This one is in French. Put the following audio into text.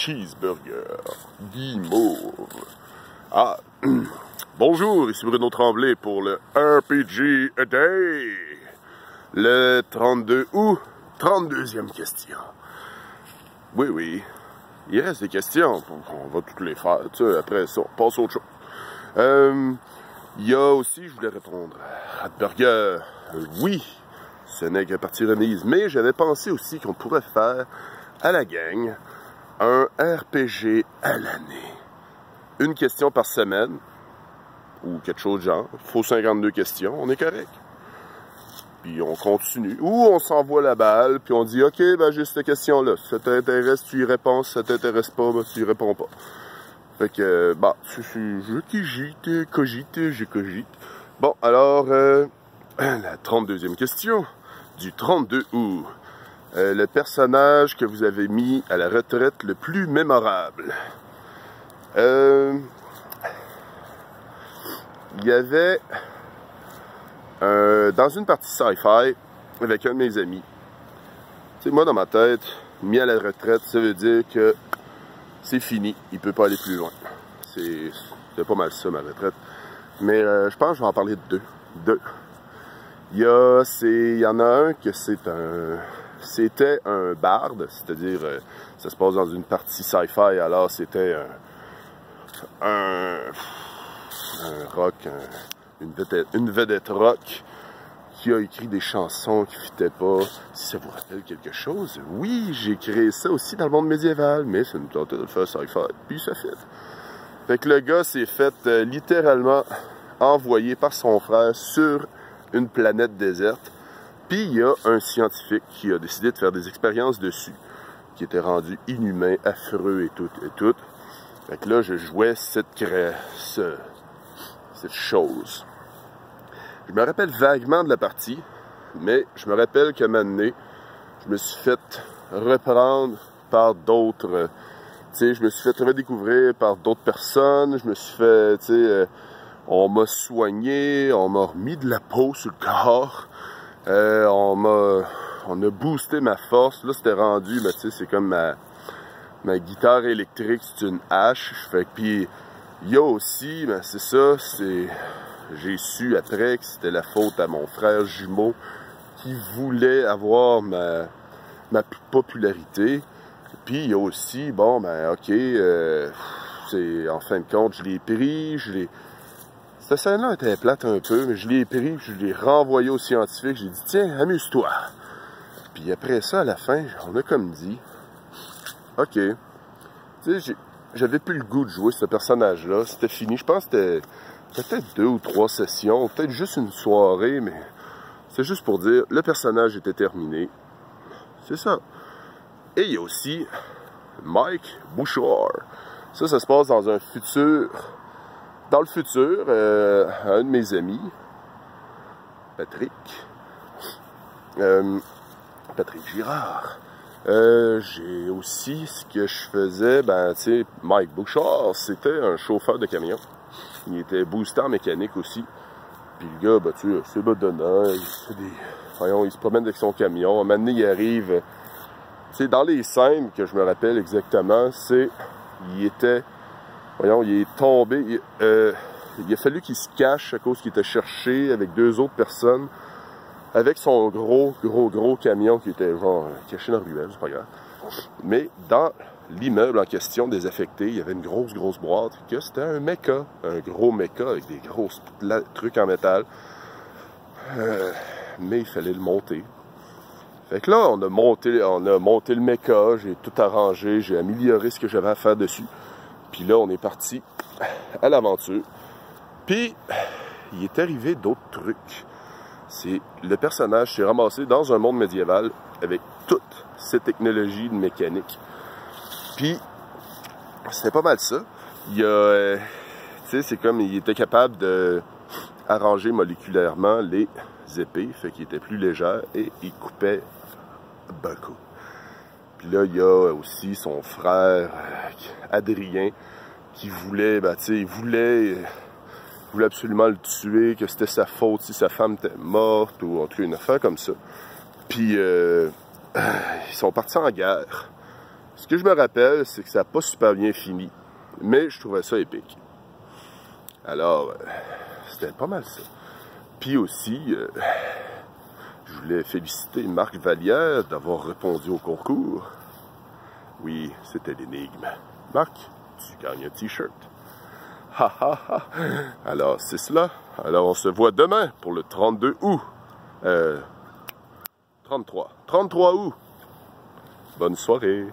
cheeseburger guimauve. Ah, bonjour, ici Bruno Tremblay pour le RPG A Day. Le 32 août, 32e question. Oui, yes, des questions. On va toutes les faire, tu sais, après ça, on passe à autre chose. Il y a aussi, je voulais répondre, Radburger, oui, ce n'est que partie remise, mais j'avais pensé aussi qu'on pourrait faire à la gang un RPG à l'année. Une question par semaine, ou quelque chose de genre. Il faut 52 questions, on est correct. Puis on continue. Ou on s'envoie la balle, puis on dit, OK, ben j'ai cette question-là. Si ça t'intéresse, tu y réponds. Si ça t'intéresse pas, ben tu y réponds pas. Fait que, bah, je cogite. Bon, alors, la 32e question du 32 août. Le personnage que vous avez mis à la retraite le plus mémorable. Il y avait, dans une partie sci-fi, avec un de mes amis, tu sais, moi dans ma tête, mis à la retraite, ça veut dire que c'est fini, il peut pas aller plus loin. C'est pas mal ça, ma retraite. Mais je pense que je vais en parler de deux. Il y en a un que c'était un barde, c'est-à-dire, ça se passe dans une partie sci-fi, alors c'était un rock, une vedette rock qui a écrit des chansons qui ne fitaient pas. Si ça vous rappelle quelque chose, oui, j'ai créé ça aussi dans le monde médiéval, mais ça me tentait de le faire sci-fi, puis ça fait. Fait que le gars s'est fait littéralement envoyer par son frère sur une planète déserte. Puis il y a un scientifique qui a décidé de faire des expériences dessus, qui était rendu inhumain, affreux et tout. Fait que là, je jouais cette chose. Je me rappelle vaguement de la partie, mais je me rappelle qu'à un moment donné, je me suis fait reprendre par d'autres. Tu sais, je me suis fait redécouvrir par d'autres personnes. Je me suis fait, tu sais, on m'a soigné, on m'a remis de la peau sur le corps. On a boosté ma force. Là, c'était rendu, mais tu sais, c'est comme ma guitare électrique, c'est une hache. Fait que, puis, il y a aussi, ben c'est ça, j'ai su après que c'était la faute à mon frère jumeau qui voulait avoir ma popularité. Puis, il y a aussi, bon, ben, OK, c'est, en fin de compte, je l'ai pris, cette scène-là était plate un peu, mais je l'ai pris, je l'ai renvoyé au scientifique, j'ai dit, tiens, amuse-toi. Puis après ça, à la fin, on a comme dit, OK, tu sais, j'avais plus le goût de jouer ce personnage-là, c'était fini. Je pense que c'était peut-être 2 ou 3 sessions, peut-être juste une soirée, mais c'est juste pour dire, le personnage était terminé. C'est ça. Et il y a aussi Mike Bouchard. Ça se passe dans un futur. Dans le futur, un de mes amis, Patrick Girard, j'ai aussi ce que je faisais, ben tu sais, Mike Bouchard, c'était un chauffeur de camion. Il était boosté en mécanique aussi. Puis le gars, ben tu sais, c'est bedonnant, il se promène avec son camion. À un moment donné, il arrive, tu sais, dans les scènes que je me rappelle exactement, il est tombé, il a fallu qu'il se cache à cause qu'il était cherché avec 2 autres personnes, avec son gros camion qui était genre caché dans la ruelle, c'est pas grave. Mais dans l'immeuble en question désaffecté, il y avait une grosse boîte, que c'était un mecha, un gros mecha avec des gros trucs en métal. Mais il fallait le monter. Fait que là, on a monté le mecha, j'ai tout arrangé, j'ai amélioré ce que j'avais à faire dessus. Puis là, on est parti à l'aventure. Puis, il est arrivé d'autres trucs. Le personnage s'est ramassé dans un monde médiéval avec toutes ces technologies de mécanique. Puis, c'était pas mal ça. Tu sais, c'est comme il était capable de arranger moléculairement les épées, fait qu'il était plus léger et il coupait beaucoup. Puis là, il y a aussi son frère, Adrien, qui voulait, ben, tu sais, il voulait absolument le tuer, que c'était sa faute si sa femme était morte, ou en tout cas une affaire comme ça. Puis, ils sont partis en guerre. Ce que je me rappelle, c'est que ça n'a pas super bien fini. Mais je trouvais ça épique. Alors, c'était pas mal ça. Puis aussi, je voulais féliciter Marc Vallière d'avoir répondu au concours. Oui, c'était l'énigme. Marc, tu gagnes un t-shirt. Ha ha ha. Alors, c'est cela. Alors, on se voit demain pour le 32 août. 33 août. Bonne soirée.